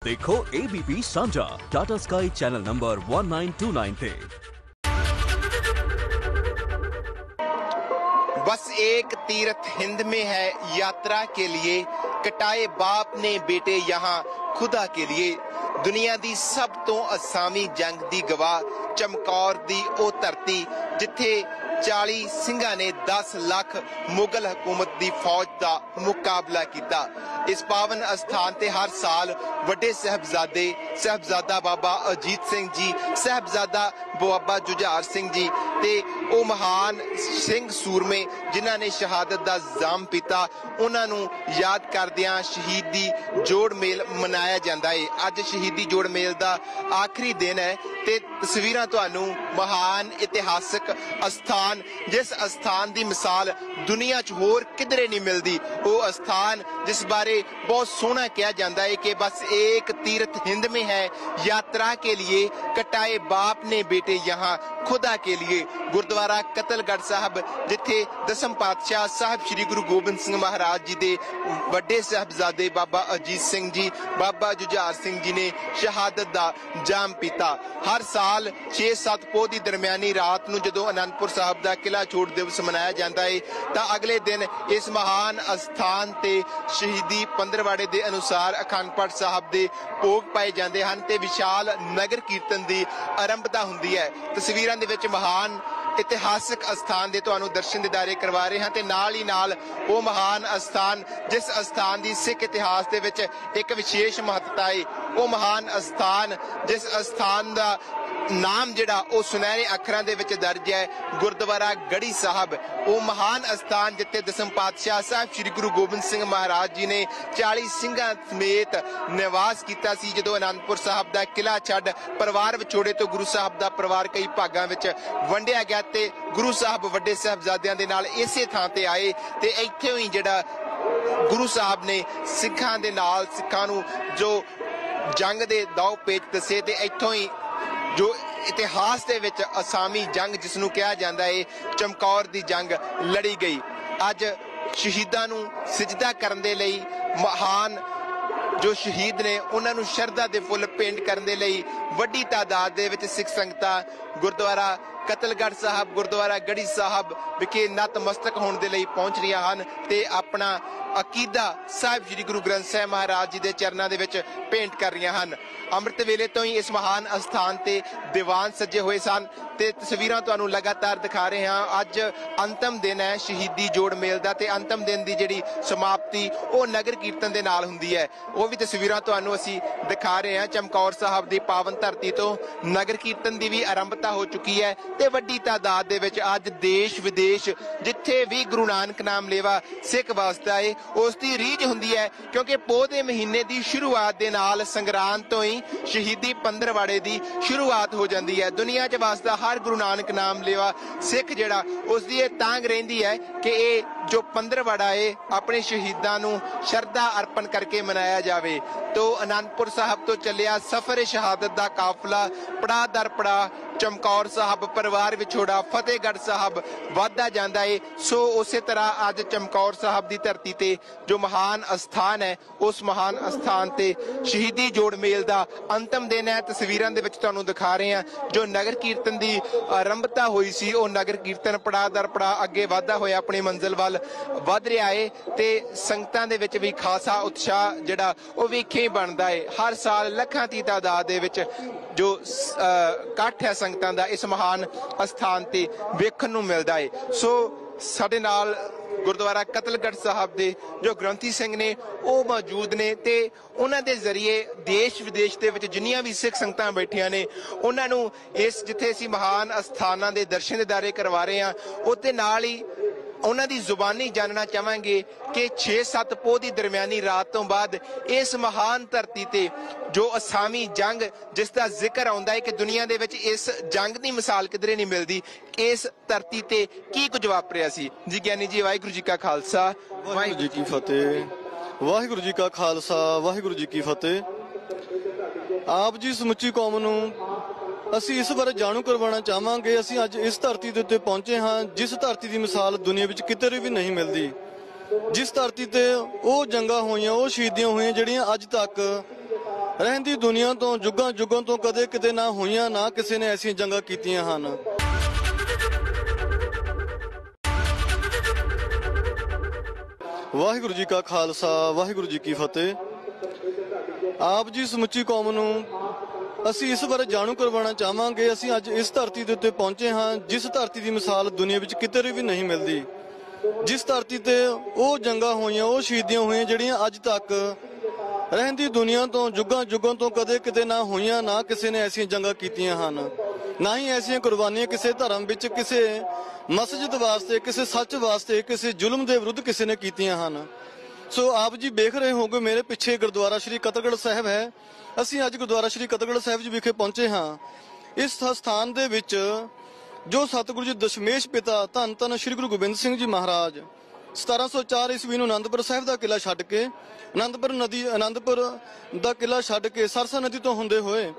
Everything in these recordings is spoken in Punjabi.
देखो ABP सांझा टाटा स्काई चैनल नंबर 1929 पे। बस एक तीर्थ हिंद में है यात्रा के लिए, कटाए बाप ने बेटे यहाँ खुदा के लिए। दुनिया दी सब तो असामी जंग दी गवाह, चमकौर दी ओ धरती जिथे 40 ਸਿੰਘਾਂ ने 10 ਲੱਖ मुगल हुकूमत दी फौज का मुकाबला किया। इस पावन स्थान ते हर साल वड्डे साहबजादा बाबा अजीत सिंह जी, साहबजादा बाबा जुझार सिंह जी ते ओ महान सिंह सूरमे जिन्हां ने शहादत दा जाम पीता, उन्हां नूं याद करदियां शहीदी जोड़ मेल मनाया जांदा है। अज शहीदी जोड़ मेल दा आखिरी दिन है ते तस्वीरां तुहानूं महान इतिहासक स्थान, जिस स्थान दी मिसाल दुनिया च होर किधरे नहीं मिलदी, वो स्थान जिस बारे बहुत सोहना कहा जाता है कि बस एक तीर्थ हिंद में है यात्रा के लिए, कटाए बाप ने बेटे यहाँ खुदा के लिए। गुरुद्वारा कतलगढ़ साहब जिथे 10वें पातशाह साहब श्री गुरु गोबिंद सिंह महाराज जी दे वड्डे साहबजादे बाबा अजीत सिंह जी, बाबा जुझार सिंह जी ने शहादत दा जाम पीता। हर साल 6-7 पोह दी दरमियानी रात नूं जदों आनंदपुर साहब दा किला छोड़ दिवस मनाया जाता है तां अगले दिन इस महान स्थान ते शहीदी पंद्रवाड़े दे अनुसार अखंड पाठ साहब दे भोग पाए जाते हैं ते विशाल नगर कीर्तन दी आरंभता हुंदी है। तस्वीरां दे विच महान इतिहासक स्थान दे तुहानूं दर्शन दीदारे करवा रहे हैं ते नाल ही नाल वो महान स्थान जिस स्थान दी सिख इतिहास दे विच एक विशेष महत्ता है, वो महान स्थान जिस स्थान दा नाम जिहड़ा वो सुनहरे अखरां दे विच दर्ज है, गुरुद्वारा गढ़ी साहब। वो महान स्थान जिथे 10वें पातशाह साहब श्री गुरु गोबिंद सिंह महाराज जी ने 40 ਸਿੰਘਾਂ समेत निवास किया सी। जदों आनंदपुर साहब दा किला छड्ड परिवार विछोड़े तो गुरु साहब दा परिवार कई भागां विच वंडिया गया ते गुरु साहब वड्डे साहबजादियां दे नाल इसे थां ते आए ते इत्थे ही जिहड़ा गुरु साहब ने सिखां दे नाल सिखां नूं जो जंग दे दाव पेच दसे ते इत्थों ही जो इतिहास दे विच असामी जंग जिसनूं कहा जाता है चमकौर दी जंग लड़ी गई। अज शहीदां नूं सिजदा करन दे लई महान जो शहीद ने उन्हां नूं शरधा दे फुੱਲ भेंट करन दे लई वड्डी तादाद दे विच सिख संगतां गुरुद्वारा कतलगढ़ साहब, गुरुद्वारा गढ़ी साहब विखे नतमस्तक होने के लिए पहुंच रही हैं ते अपना अकीदा साहिब श्री गुरु ग्रंथ साहिब महाराज जी के चरणों के भेंट कर रही हैं। अमृत वेले तो ही इस महान स्थान ते दीवान सजे हुए सन ते तस्वीरां तुहानूं लगातार दिखा रहे हैं। अज अंतिम दिन है शहीदी जोड़ मेल दा ते अंतिम दिन की जिहड़ी समाप्ति वो नगर कीर्तन के नाल हुंदी है, वो भी तस्वीरां तुहानूं असीं दिखा रहे हैं। चमकौर साहब की पावन धरती तो नगर कीर्तन की भी आरंभता हो चुकी है ते वड्डी तादाद दे विच अज देश विदेश जिथे भी गुरु नानक नाम लेवा सिख वास्ता है उसकी रीझ हुंदी है, क्योंकि पोह दे महीने की शुरुआत दे नाल संगरांद तो ही शहीदी पंद्रवाड़े की शुरुआत हो जाती है। दुनिया च वास्ता हर गुरु नानक नाम लेवा सिख जिहड़ा उसकी तांग रहिंदी है कि ये जो पंद्रवाड़ा है अपने शहीदां नूं शरधा अर्पण करके मनाया जावे। तो आनंदपुर साहब तो चलिया सफर शहादत का काफला पड़ा दर पड़ा चमकौर साहब परिवार विछोड़ा फतेहगढ़ साहब वधदा जांदा है। सो उसे तरह अज चमकौर साहब की धरती ते जो महान स्थान है उस महान स्थान ते शहीदी जोड़ मेल का अंतिम दिन है। तस्वीरां दे विच तुहानूं दिखा रहे हैं जो नगर कीर्तन की आरंभता हुई सी, वो नगर कीर्तन पड़ा दर पड़ा अगे वधदा होया अपनी मंजिल वल वध रहा है ते संगतां दे विच भी खासा उत्साह जिहड़ा वो वेखे ही बनदा है। हर साल लखां दी तादाद दे विच जो इकट्ठ है संगतां दा इस महान स्थान ते वेखण नूं मिलदा है। सो साडे नाल गुरुद्वारा कतलगढ़ साहब दे जो ग्रंथी सिंह ने वो मौजूद ने ते उन्हां दे जरिए देश विदेश दे विच जिन्नियां भी सिख संगतां बैठियां ने उन्हां नूं इस जिथे असीं महान स्थानां दे दर्शन दीदारे करवा रहे हैं उहदे नाल ही उन्हां दी जुबानी जानना चाहांगे कि 6-7 पोह की दरमियानी रात तो बाद इस महान धरती ते जो असामी जंग जिसका जिक्र आउंदा है कि दुनिया दे विच इस जंग की मिसाल किधरे नहीं मिलती, इस धरती ते की कुछ वापरिया सी। जी ज्ञानी जी, वाहिगुरू जी का खालसा वाहिगुरू जी की फतेह। वाहिगुरू जी का खालसा वाहिगुरू जी की फतेह। आप जी समुची कौम नूं ਅਸੀਂ ਇਸ ਬਾਰੇ ਜਾਣੂ ਕਰਵਾਉਣਾ ਚਾਹਾਂਗੇ। ਅਸੀਂ ਅੱਜ ਇਸ ਧਰਤੀ ਦੇ ਉੱਤੇ ਪਹੁੰਚੇ ਹਾਂ ਜਿਸ ਧਰਤੀ ਦੀ ਮਿਸਾਲ ਦੁਨੀਆ ਵਿੱਚ ਕਿਤੇ ਵੀ ਨਹੀਂ ਮਿਲਦੀ, ਜਿਸ ਧਰਤੀ ਤੇ ਉਹ ਜੰਗਾਂ ਹੋਈਆਂ, ਉਹ ਸ਼ਹੀਦੀਆਂ ਹੋਈਆਂ ਜਿਹੜੀਆਂ ਅੱਜ ਤੱਕ ਰਹਿੰਦੀ ਦੁਨੀਆ ਤੋਂ ਜੁਗਾਂ ਜੁਗਾਂ ਤੋਂ ਕਦੇ ਕਿਤੇ ਨਾ ਹੋਈਆਂ, ਨਾ ਕਿਸੇ ਨੇ ਐਸੀਆਂ ਜੰਗਾਂ ਕੀਤੀਆਂ ਹਨ। ਵਾਹਿਗੁਰੂ ਜੀ ਕਾ ਖਾਲਸਾ, ਵਾਹਿਗੁਰੂ ਜੀ ਕੀ ਫਤਿਹ। ਆਪ ਜੀ ਸਮੁੱਚੀ ਕੌਮ ਨੂੰ ਅਸੀਂ ਇਸ ਬਾਰੇ ਜਾਣੂ ਕਰਵਾਉਣਾ ਚਾਹਾਂਗੇ। ਅਸੀਂ ਅੱਜ ਇਸ ਧਰਤੀ ਦੇ ਉੱਤੇ ਪਹੁੰਚੇ ਹਾਂ ਜਿਸ ਧਰਤੀ ਦੀ ਮਿਸਾਲ ਦੁਨੀਆ ਵਿੱਚ ਕਿਤੇ ਵੀ ਨਹੀਂ ਮਿਲਦੀ, ਜਿਸ ਧਰਤੀ ਤੇ ਉਹ ਜੰਗਾਂ ਹੋਈਆਂ, ਉਹ ਸ਼ਹੀਦੀਆਂ ਹੋਈਆਂ ਜਿਹੜੀਆਂ ਅੱਜ ਤੱਕ ਰਹਿੰਦੀ ਦੁਨੀਆ ਤੋਂ ਜੁਗਾਂ ਜੁਗਾਂ ਤੋਂ ਕਦੇ ਕਿਤੇ ਨਾ ਹੋਈਆਂ, ਨਾ ਕਿਸੇ ਨੇ ਐਸੀਆਂ ਜੰਗਾਂ ਕੀਤੀਆਂ ਹਨ, ਨਾ ਹੀ ਐਸੀਆਂ ਕੁਰਬਾਨੀਆਂ ਕਿਸੇ ਧਰਮ ਵਿੱਚ, ਕਿਸੇ ਮਸਜਿਦ ਵਾਸਤੇ, ਕਿਸੇ ਸੱਚ ਵਾਸਤੇ, ਕਿਸੇ ਜ਼ੁਲਮ ਦੇ ਵਿਰੁੱਧ ਕਿਸੇ ਨੇ ਕੀਤੀਆਂ ਹਨ। ਸੋ ਆਪ ਜੀ ਵੇਖ ਰਹੇ ਹੋਗੇ ਮੇਰੇ ਪਿੱਛੇ ਗੁਰਦੁਆਰਾ ਸ਼੍ਰੀ ਕਤਲਗੜ੍ਹ ਸਾਹਿਬ ਹੈ। ਅਸੀਂ ਅੱਜ ਗੁਰਦੁਆਰਾ ਸ਼੍ਰੀ ਕਤਲਗੜ੍ਹ ਸਾਹਿਬ ਜੀ ਵਿਖੇ ਪਹੁੰਚੇ ਹਾਂ। ਇਸ ਸਥਾਨ ਦੇ ਵਿੱਚ ਜੋ ਸਤਿਗੁਰੂ ਜੀ ਦਸ਼ਮੇਸ਼ ਪਿਤਾ ਧੰਨ ਧੰਨ ਸ਼੍ਰੀ ਗੁਰੂ ਗੋਬਿੰਦ ਸਿੰਘ ਜੀ ਮਹਾਰਾਜ 1704 ਈਸਵੀ ਨੂੰ ਅਨੰਦਪੁਰ ਸਾਹਿਬ ਦਾ ਕਿਲਾ ਛੱਡ ਕੇ, ਅਨੰਦਪੁਰ ਦਾ ਕਿਲਾ ਛੱਡ ਕੇ ਸਰਸਾ ਨਦੀ ਤੋਂ ਹੁੰਦੇ ਹੋਏ,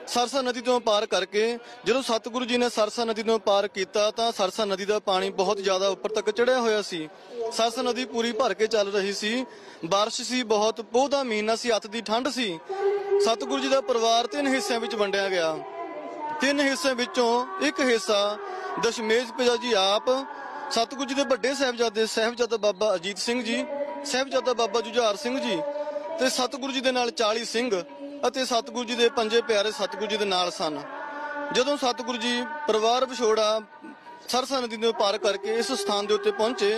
ਸਰਸਾ ਨਦੀ ਤੋਂ ਪਾਰ ਕਰਕੇ ਜਦੋਂ ਸਤਿਗੁਰੂ ਜੀ ਨੇ ਸਰਸਾ ਨਦੀ ਤੋਂ ਪਾਰ ਕੀਤਾ ਤਾਂ ਸਰਸਾ ਨਦੀ ਦਾ ਪਾਣੀ ਬਹੁਤ ਜ਼ਿਆਦਾ ਉੱਪਰ ਤੱਕ ਚੜਿਆ ਹੋਇਆ ਸੀ। ਸਰਸਾ ਨਦੀ ਪੂਰੀ ਭਰ ਕੇ ਚੱਲ ਰਹੀ ਸੀ, ਬਾਰਿਸ਼ ਸੀ, ਬਹੁਤ ਪੋਹ ਦਾ ਮਹੀਨਾ ਸੀ, ਅੱਤ ਦੀ ਠੰਡ ਸੀ। ਸਤਿਗੁਰੂ ਜੀ ਦਾ ਪਰਿਵਾਰ 3 ਹਿੱਸਿਆਂ ਵਿੱਚ ਵੰਡਿਆ ਗਿਆ। 3 ਹਿੱਸਿਆਂ ਵਿੱਚੋਂ ਇੱਕ ਹਿੱਸਾ ਦਸ਼ਮੇਸ਼ ਪਿਤਾ ਜੀ ਆਪ, ਸਤਿਗੁਰੂ ਜੀ ਦੇ ਵੱਡੇ ਸਾਹਿਬਜ਼ਾਦਾ ਬਾਬਾ ਅਜੀਤ ਸਿੰਘ ਜੀ, ਸਾਹਿਬਜ਼ਾਦਾ ਬਾਬਾ ਜੁਝਾਰ ਸਿੰਘ ਜੀ ਤੇ ਸਤਿਗੁਰੂ ਜੀ ਦੇ ਨਾਲ 40 ਸਿੰਘ ਅਤੇ ਸਤਿਗੁਰੂ ਜੀ ਦੇ 5 ਪਿਆਰੇ ਸਤਿਗੁਰੂ ਜੀ ਦੇ ਨਾਲ ਸਨ। ਜਦੋਂ ਸਤਿਗੁਰੂ ਜੀ ਪਰਿਵਾਰ ਵਿਛੋੜਾ ਸਰਸਾ ਨਦੀ ਨੂੰ ਪਾਰ ਕਰਕੇ ਇਸ ਸਥਾਨ ਦੇ ਉੱਤੇ ਪਹੁੰਚੇ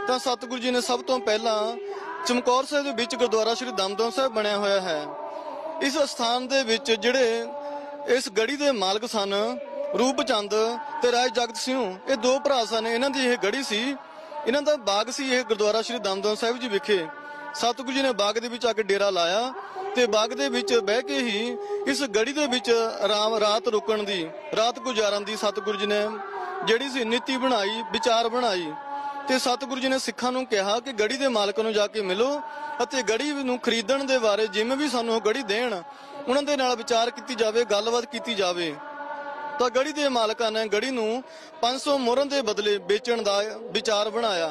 ਤਾਂ ਸਤਿਗੁਰੂ ਜੀ ਨੇ ਸਭ ਤੋਂ ਪਹਿਲਾਂ ਚਮਕੌਰ ਸਾਹਿਬ ਦੇ ਵਿੱਚ ਗੁਰਦੁਆਰਾ ਸ਼੍ਰੀ ਦਮਦਮਾ ਸਾਹਿਬ ਬਣਿਆ ਹੋਇਆ ਹੈ। ਇਸ ਸਥਾਨ ਦੇ ਵਿੱਚ ਜਿਹੜੇ ਇਸ ਗੜੀ ਦੇ ਮਾਲਕ ਸਨ ਰੂਪ ਚੰਦ ਤੇ ਰਾਏ ਜਗਤ ਸਿੰਘ, ਇਹ 2 ਭਰਾ ਸਨ। ਇਹਨਾਂ ਦੀ ਇਹ ਗੜੀ ਸੀ, ਇਹਨਾਂ ਦਾ ਬਾਗ ਸੀ ਇਹ ਗੁਰਦੁਆਰਾ ਸ਼੍ਰੀ ਦਮਦਮਾ ਸਾਹਿਬ ਜੀ ਵਿਖੇ। ਸਤਿਗੁਰੂ ਜੀ ਨੇ ਬਾਗ ਦੇ ਵਿੱਚ ਆ ਕੇ ਡੇਰਾ ਲਾਇਆ ਤੇ ਬਾਗ ਦੇ ਵਿੱਚ ਬਹਿ ਕੇ ਹੀ ਇਸ ਗੜੀ ਦੇ ਵਿੱਚ ਰਾਤ ਰੁਕਣ ਦੀ, ਰਾਤ ਗੁਜ਼ਾਰਨ ਦੀ ਸਤਿਗੁਰੂ ਜੀ ਨੇ ਜਿਹੜੀ ਸੀ ਨੀਤੀ ਬਣਾਈ, ਵਿਚਾਰ ਬਣਾਈ। ਤੇ ਸਤਿਗੁਰੂ ਜੀ ਨੇ ਸਿੱਖਾਂ ਨੂੰ ਕਿਹਾ ਕਿ ਗੜੀ ਦੇ ਮਾਲਕ ਨੂੰ ਜਾ ਕੇ ਮਿਲੋ ਅਤੇ ਗੜੀ ਨੂੰ ਖਰੀਦਣ ਦੇ ਬਾਰੇ ਜਿਵੇਂ ਵੀ ਸਾਨੂੰ ਗੜੀ ਦੇਣ, ਉਹਨਾਂ ਦੇ ਨਾਲ ਵਿਚਾਰ ਕੀਤੀ ਜਾਵੇ, ਗੱਲਬਾਤ ਕੀਤੀ ਜਾਵੇ। ਤਾਂ ਗੜੀ ਦੇ ਮਾਲਕਾਂ ਨੇ ਗੜੀ ਨੂੰ 500 ਮੋਹਰਾਂ ਦੇ ਬਦਲੇ ਵੇਚਣ ਦਾ ਵਿਚਾਰ ਬਣਾਇਆ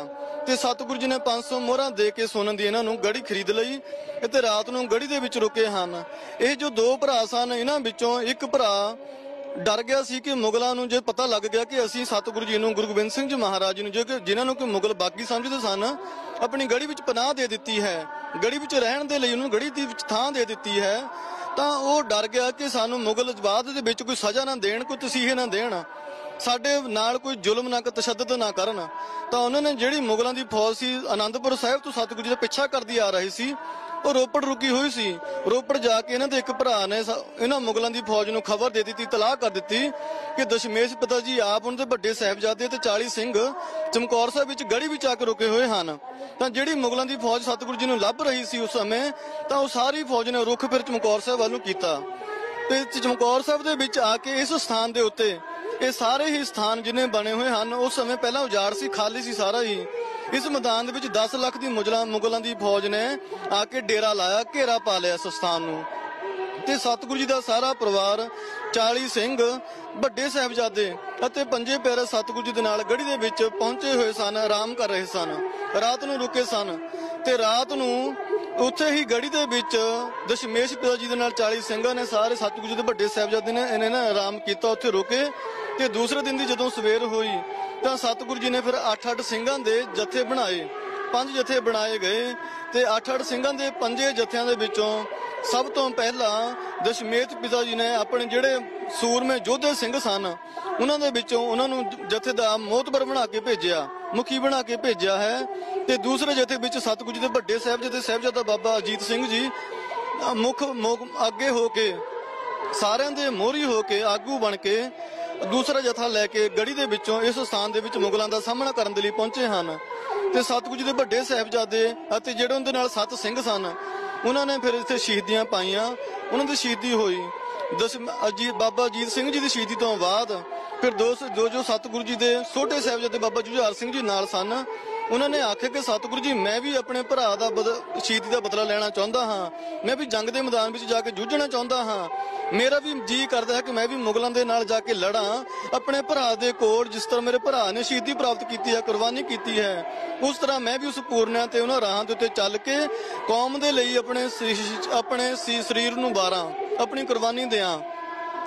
ਤੇ ਸਤਿਗੁਰੂ ਜੀ ਨੇ 500 ਮੋਹਰਾਂ ਦੇ ਕੇ ਸੋਨੇ ਦੀ ਇਹਨਾਂ ਨੂੰ ਗੜੀ ਖਰੀਦ ਲਈ ਤੇ ਰਾਤ ਨੂੰ ਗੜੀ ਦੇ ਵਿੱਚ ਰੁਕੇ ਹਨ। ਇਹ ਜੋ 2 ਭਰਾ ਸਨ, ਇਹਨਾਂ ਵਿੱਚੋਂ ਇੱਕ ਭਰਾ ਡਰ ਗਿਆ ਸੀ ਕਿ ਮੁਗਲਾਂ ਨੂੰ ਜੇ ਪਤਾ ਲੱਗ ਗਿਆ ਕਿ ਅਸੀਂ ਸਤਿਗੁਰੂ ਜੀ ਨੂੰ, ਗੁਰੂ ਗੋਬਿੰਦ ਸਿੰਘ ਜੀ ਮਹਾਰਾਜ ਨੂੰ, ਜਿਨ੍ਹਾਂ ਨੂੰ ਕਿ ਮੁਗਲ ਬਾਗੀ ਸਮਝਦੇ ਸਨ, ਆਪਣੀ ਗੜੀ ਵਿੱਚ ਪਨਾਹ ਦੇ ਦਿੱਤੀ ਹੈ, ਗੜੀ ਵਿੱਚ ਰਹਿਣ ਦੇ ਲਈ ਉਹਨੂੰ ਗੜੀ ਦੀ ਵਿੱਚ ਥਾਂ ਦੇ ਦਿੱਤੀ ਹੈ, ਤਾਂ ਉਹ ਡਰ ਗਿਆ ਕਿ ਸਾਨੂੰ ਮੁਗਲ ਬਾਅਦ ਦੇ ਵਿੱਚ ਕੋਈ ਸਜ਼ਾ ਨਾ ਦੇਣ, ਕੋਈ ਤਸੀਹੇ ਨਾ ਦੇਣ, ਸਾਡੇ ਨਾਲ ਕੋਈ ਜ਼ੁਲਮ ਨਾ, ਤਸ਼ੱਦਦ ਨਾ ਕਰਨ। ਤਾਂ ਉਹਨਾਂ ਨੇ ਜਿਹੜੀ ਮੁਗਲਾਂ ਦੀ ਫੌਜ ਸੀ ਅਨੰਦਪੁਰ ਸਾਹਿਬ ਤੋਂ ਸਤਿਗੁਰੂ ਜੀ ਦਾ ਪਿੱਛਾ ਕਰਦੀ ਆ ਰਹੀ ਸੀ, ਉਹ ਰੋਪੜ ਰੁਕੀ ਹੋਈ ਸੀ। ਰੋਪੜ ਜਾ ਕੇ ਇਹਨਾਂ ਦੇ ਇੱਕ ਭਰਾ ਨੇ ਇਹਨਾਂ ਮੁਗਲਾਂ ਦੀ ਫੌਜ ਨੂੰ ਖਬਰ ਦੇ ਦਿੱਤੀ, ਤਲਾਹ ਕਰ ਦਿੱਤੀ ਕਿ ਦਸ਼ਮੇਸ਼ ਪਿਤਾ ਜੀ ਆਪ, ਉਹਨਾਂ ਦੇ ਵੱਡੇ ਸਾਹਿਬਜ਼ਾਦੇ ਤੇ 40 ਸਿੰਘ ਚਮਕੌਰ ਸਾਹਿਬ ਵਿੱਚ ਗੜੀ ਵਿੱਚ ਆ ਕੇ ਰੁਕੇ ਹੋਏ ਹਨ। ਤਾਂ ਜਿਹੜੀ ਮੁਗਲਾਂ ਦੀ ਫੌਜ ਸਤਿਗੁਰੂ ਜੀ ਨੂੰ ਲੱਭ ਰਹੀ ਸੀ ਉਸ ਸਮੇਂ, ਤਾਂ ਉਹ ਸਾਰੀ ਫੌਜ ਨੇ ਰੁਖ ਫਿਰ ਚਮਕੌਰ ਸਾਹਿਬ ਵੱਲ ਨੂੰ ਕੀਤਾ ਤੇ ਚਮਕੌਰ ਸਾਹਿਬ ਦੇ ਵਿੱਚ ਆ ਕੇ ਇਸ ਸਥਾਨ ਦੇ ਉੱਤੇ, ਇਹ ਸਾਰੇ ਹੀ ਸਥਾਨ ਜਿੰਨੇ ਬਣੇ ਹੋਏ ਹਨ ਉਸ ਸਮੇਂ ਪਹਿਲਾਂ ਉਜਾੜ ਸੀ, ਖਾਲੀ ਸੀ ਸਾਰਾ ਹੀ। ਇਸ ਮੈਦਾਨ ਦੇ ਵਿੱਚ 10 ਲੱਖ ਦੀ ਮੁਗਲਾਂ ਦੀ ਫੌਜ ਨੇ ਆ ਕੇ ਡੇਰਾ ਲਾਇਆ, ਘੇਰਾ ਪਾ ਲਿਆ ਇਸ ਸਥਾਨ ਨੂੰ ਤੇ ਸਤਿਗੁਰੂ ਜੀ ਦਾ ਸਾਰਾ ਪਰਿਵਾਰ, 40 ਸਿੰਘ, ਵੱਡੇ ਸਾਹਿਬਜ਼ਾਦੇ ਅਤੇ 5 ਪਿਆਰੇ ਸਤਿਗੁਰੂ ਜੀ ਦੇ ਨਾਲ ਗੜੀ ਦੇ ਵਿੱਚ ਪਹੁੰਚੇ ਹੋਏ ਸਨ, ਆਰਾਮ ਕਰ ਰਹੇ ਸਨ, ਰਾਤ ਨੂੰ ਰੁਕੇ ਸਨ। ਤੇ ਰਾਤ ਨੂੰ ਉੱਥੇ ਹੀ ਗੜੀ ਦੇ ਵਿੱਚ ਦਸ਼ਮੇਸ਼ ਪਿਤਾ ਜੀ ਦੇ ਨਾਲ 40 ਸਿੰਘਾਂ ਨੇ, ਸਾਰੇ ਸਤਿਗੁਰੂ ਜੀ ਦੇ ਵੱਡੇ ਸਾਹਿਬਜ਼ਾਦੇ ਨੇ, ਇਹਨੇ ਨਾ ਆਰਾਮ ਕੀਤਾ, ਉੱਥੇ ਰੁਕੇ। ਤੇ ਦੂਸਰੇ ਦਿਨ ਦੀ ਜਦੋਂ ਸਵੇਰ ਹੋਈ ਤਾਂ ਸਤਿਗੁਰੂ ਜੀ ਨੇ ਫਿਰ 8-8 ਸਿੰਘਾਂ ਦੇ ਜਥੇ ਬਣਾਏ, 5 ਜਥੇ ਬਣਾਏ ਗਏ ਤੇ 8-8 ਸਿੰਘਾਂ ਦੇ 5 ਜਥਿਆਂ ਦੇ ਵਿੱਚੋਂ ਸਭ ਤੋਂ ਪਹਿਲਾਂ ਦਸ਼ਮੇਸ਼ ਪਿਤਾ ਜੀ ਨੇ ਆਪਣੇ ਜਿਹੜੇ ਸੂਰਮੇ ਯੋਧੇ ਸਿੰਘ ਸਨ ਉਹਨਾਂ ਦੇ ਵਿੱਚੋਂ ਉਹਨਾਂ ਨੂੰ ਜਥੇ ਦਾ ਮੋਹਤਬਰ ਬਣਾ ਕੇ ਭੇਜਿਆ, ਮੁਖੀ ਬਣਾ ਕੇ ਭੇਜਿਆ ਹੈ। ਤੇ ਦੂਸਰੇ ਜਥੇ ਵਿੱਚ ਸਤਿਗੁਰੂ ਜੀ ਦੇ ਵੱਡੇ ਸਾਹਿਬਜ਼ਾਦਾ ਬਾਬਾ ਅਜੀਤ ਸਿੰਘ ਜੀ ਮੁੱਖ ਅੱਗੇ ਹੋ ਕੇ, ਸਾਰਿਆਂ ਦੇ ਮੋਹਰੀ ਹੋ ਕੇ, ਆਗੂ ਬਣ ਕੇ ਦੂਸਰਾ ਜਥਾ ਲੈ ਕੇ ਗੜੀ ਦੇ ਵਿੱਚੋਂ ਇਸ ਸਥਾਨ ਦੇ ਵਿੱਚ ਮੁਗਲਾਂ ਦਾ ਸਾਹਮਣਾ ਕਰਨ ਦੇ ਲਈ ਪਹੁੰਚੇ ਹਨ। ਤੇ ਸਤਿਗੁਰੂ ਜੀ ਦੇ ਵੱਡੇ ਸਾਹਿਬਜ਼ਾਦੇ ਅਤੇ ਜਿਹੜੇ ਉਹਦੇ ਨਾਲ 7 ਸਿੰਘ ਸਨ, ਉਹਨਾਂ ਨੇ ਫਿਰ ਇੱਥੇ ਸ਼ਹੀਦੀਆਂ ਪਾਈਆਂ, ਉਹਨਾਂ ਦੀ ਸ਼ਹੀਦੀ ਹੋਈ। ਬਾਬਾ ਅਜੀਤ ਸਿੰਘ ਜੀ ਦੀ ਸ਼ਹੀਦੀ ਤੋਂ ਬਾਅਦ ਫਿਰ ਜੋ ਸਤਿਗੁਰੂ ਜੀ ਦੇ ਛੋਟੇ ਸਾਹਿਬਜ਼ਾਦੇ ਬਾਬਾ ਜੁਝਾਰ ਸਿੰਘ ਜੀ ਨਾਲ ਸਨ, ਉਹਨਾਂ ਨੇ ਆਖਿਆ ਕਿ ਸਤਿਗੁਰੂ ਜੀ ਮੈਂ ਵੀ ਆਪਣੇ ਭਰਾ ਦਾ ਸ਼ਹੀਦੀ ਦਾ ਬਦਲਾ ਲੈਣਾ ਚਾਹੁੰਦਾ ਹਾਂ, ਮੈਂ ਵੀ ਜੰਗ ਦੇ ਮੈਦਾਨ ਵਿੱਚ ਜਾ ਕੇ ਜੂਝਣਾ ਚਾਹੁੰਦਾ ਹਾਂ, ਮੇਰਾ ਵੀ ਜੀ ਕਰਦਾ ਹੈ ਕਿ ਮੈਂ ਵੀ ਮੁਗਲਾਂ ਦੇ ਨਾਲ ਜਾ ਕੇ ਲੜਾਂ ਆਪਣੇ ਭਰਾ ਦੇ ਕੋਲ। ਜਿਸ ਤਰ੍ਹਾਂ ਮੇਰੇ ਭਰਾ ਨੇ ਸ਼ਹੀਦੀ ਪ੍ਰਾਪਤ ਕੀਤੀ ਹੈ, ਕੁਰਬਾਨੀ ਕੀਤੀ ਹੈ, ਉਸ ਤਰ੍ਹਾਂ ਮੈਂ ਵੀ ਉਸ ਪੂਰਨਿਆਂ ਤੇ ਉਹਨਾਂ ਰਾਹਾਂ ਦੇ ਉੱਤੇ ਚੱਲ ਕੇ ਕੌਮ ਦੇ ਲਈ ਆਪਣੇ ਸਰੀਰ ਨੂੰ ਵਾਰਾਂ, ਆਪਣੀ ਕੁਰਬਾਨੀ ਦਿਆਂ,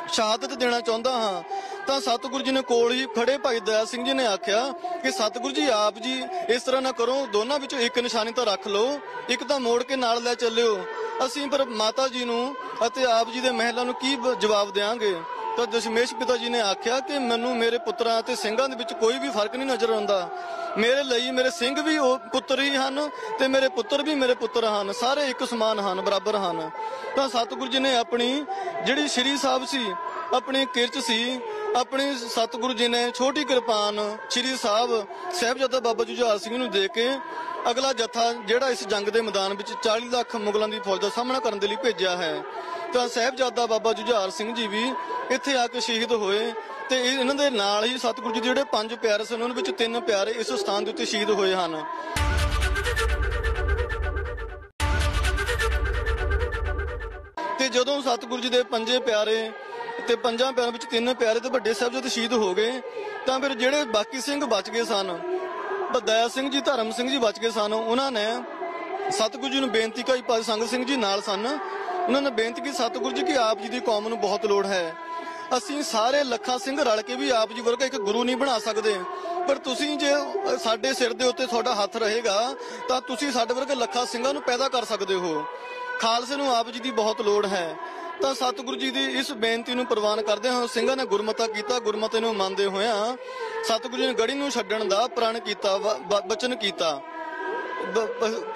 ਸ਼ਹਾਦਤ ਦੇਣਾ ਚਾਹੁੰਦਾ ਹਾਂ। ਤਾਂ ਸਤਿਗੁਰੂ ਜੀ ਨੇ ਕੋਲ ਹੀ ਖੜੇ ਭਾਈ ਦਇਆ ਸਿੰਘ ਜੀ ਨੇ ਆਖਿਆ ਕਿ ਸਤਿਗੁਰੂ ਜੀ ਆਪ ਜੀ ਇਸ ਤਰ੍ਹਾਂ ਨਾ ਕਰੋ, ਦੋਨਾਂ ਵਿੱਚੋਂ ਇੱਕ ਨਿਸ਼ਾਨੀ ਤਾਂ ਰੱਖ ਲਓ, ਇੱਕ ਤਾਂ ਮੋੜ ਕੇ ਨਾਲ ਲੈ ਚੱਲਿਓ। ਅਸੀਂ ਪਰ ਮਾਤਾ ਜੀ ਨੂੰ ਅਤੇ ਆਪ ਜੀ ਦੇ ਮਹਿਲਾਂ ਨੂੰ ਕੀ ਜਵਾਬ ਦੇਵਾਂਗੇ? ਤਾਂ ਦਸ਼ਮੇਸ਼ ਪਿਤਾ ਜੀ ਨੇ ਆਖਿਆ ਕਿ ਮੈਨੂੰ ਮੇਰੇ ਪੁੱਤਰਾਂ ਅਤੇ ਸਿੰਘਾਂ ਦੇ ਵਿੱਚ ਕੋਈ ਵੀ ਫਰਕ ਨਹੀਂ ਨਜ਼ਰ ਆਉਂਦਾ। ਮੇਰੇ ਲਈ ਮੇਰੇ ਸਿੰਘ ਵੀ ਉਹ ਪੁੱਤਰ ਹੀ ਹਨ ਤੇ ਮੇਰੇ ਪੁੱਤਰ ਵੀ ਮੇਰੇ ਪੁੱਤਰ ਹਨ, ਸਾਰੇ ਇੱਕ ਸਮਾਨ ਹਨ, ਬਰਾਬਰ ਹਨ। ਤਾਂ ਸਤਿਗੁਰੂ ਜੀ ਨੇ ਆਪਣੀ ਜਿਹੜੀ ਸ਼੍ਰੀ ਸਾਹਿਬ ਸੀ, ਆਪਣੀ ਕਿਰਚ ਸੀ, ਆਪਣੀ ਸਤਿਗੁਰੂ ਜੀ ਨੇ ਛੋਟੀ ਕਿਰਪਾਨ ਸ਼੍ਰੀ ਸਾਹਿਬ ਸਾਹਿਬਜ਼ਾਦਾ ਬਾਬਾ ਜੁਝਾਰ ਸਿੰਘ ਨੂੰ ਦੇ ਕੇ ਅਗਲਾ ਜਥਾ ਜਿਹੜਾ ਇਸ ਜੰਗ ਦੇ ਮੈਦਾਨ ਵਿੱਚ 40 ਲੱਖ ਮੁਗਲਾਂ ਦੀ ਫੌਜ ਦਾ ਸਾਹਮਣਾ ਕਰਨ ਦੇ ਲਈ ਭੇਜਿਆ ਹੈ। ਤਾਂ ਸਾਹਿਬਜ਼ਾਦਾ ਬਾਬਾ ਜੁਝਾਰ ਸਿੰਘ ਜੀ ਵੀ ਇੱਥੇ ਆ ਕੇ ਸ਼ਹੀਦ ਹੋਏ ਤੇ ਇਹਨਾਂ ਦੇ ਨਾਲ ਹੀ ਸਤਿਗੁਰੂ ਜੀ ਦੇ ਜਿਹੜੇ 5 ਪਿਆਰੇ ਸਨ ਉਹਨਾਂ ਵਿੱਚ 3 ਪਿਆਰੇ ਇਸ ਸਥਾਨ ਦੇ ਉੱਤੇ ਸ਼ਹੀਦ ਹੋਏ ਹਨ। ਤੇ ਜਦੋਂ ਸਤਿਗੁਰੂ ਜੀ ਦੇ 5 ਪਿਆਰੇ ਤੇ 5 ਪਿਆਰਿਆਂ ਵਿੱਚ 3 ਪਿਆਰੇ ਤੇ ਵੱਡੇ ਸਾਹਿਬਜ਼ਾਦੇ ਸ਼ਹੀਦ ਹੋ ਗਏ, ਤਾਂ ਫਿਰ ਜਿਹੜੇ ਬਾਕੀ ਸਿੰਘ ਬਚ ਗਏ ਸਨ, ਦਇਆ ਸਿੰਘ ਜੀ, ਧਰਮ ਸਿੰਘ ਜੀ ਬਚ ਗਏ ਸਨ, ਉਹਨਾਂ ਨੇ ਸਤਿਗੁਰੂ ਜੀ ਨੂੰ ਬੇਨਤੀ ਕੀਤੀ। ਭਾਈ ਸੰਗਤ ਸਿੰਘ ਜੀ ਨਾਲ ਸਨ, ਉਹਨਾਂ ਨੇ ਬੇਨਤੀ ਕੀਤੀ ਸਤਿਗੁਰੂ ਜੀ ਕਿ ਆਪ ਜੀ ਦੀ ਕੌਮ ਨੂੰ ਬਹੁਤ ਲੋੜ ਹੈ, ਅਸੀਂ ਸਾਰੇ ਲੱਖਾਂ ਸਿੰਘ ਰਲ ਕੇ ਵੀ ਆਪ ਜੀ ਵਰਗਾ ਇੱਕ ਗੁਰੂ ਨਹੀਂ ਬਣਾ ਸਕਦੇ, ਪਰ ਤੁਸੀਂ ਜੇ ਸਾਡੇ ਸਿਰ ਦੇ ਉੱਤੇ ਤੁਹਾਡਾ ਹੱਥ ਰਹੇਗਾ ਤਾਂ ਤੁਸੀਂ ਸਾਡੇ ਵਰਗੇ ਲੱਖਾਂ ਸਿੰਘਾਂ ਨੂੰ ਪੈਦਾ ਕਰ ਸਕਦੇ ਹੋ। ਖਾਲਸੇ ਨੂੰ ਆਪ ਜੀ ਦੀ ਬਹੁਤ ਲੋੜ ਹੈ। ਤਾਂ ਸਤਿਗੁਰੂ ਜੀ ਦੀ ਇਸ ਬੇਨਤੀ ਨੂੰ ਪ੍ਰਵਾਨ ਕਰਦੇ ਹਾਂ ਸਿੰਘਾਂ ਨੇ ਗੁਰਮਤਾ ਕੀਤਾ। ਗੁਰਮਤੇ ਨੂੰ ਮੰਨਦੇ ਹੋਇਆਂ ਸਤਿਗੁਰੂ ਜੀ ਨੇ ਗੜੀ ਨੂੰ ਛੱਡਣ ਦਾ ਪ੍ਰਣ ਕੀਤਾ, ਬਚਨ ਕੀਤਾ,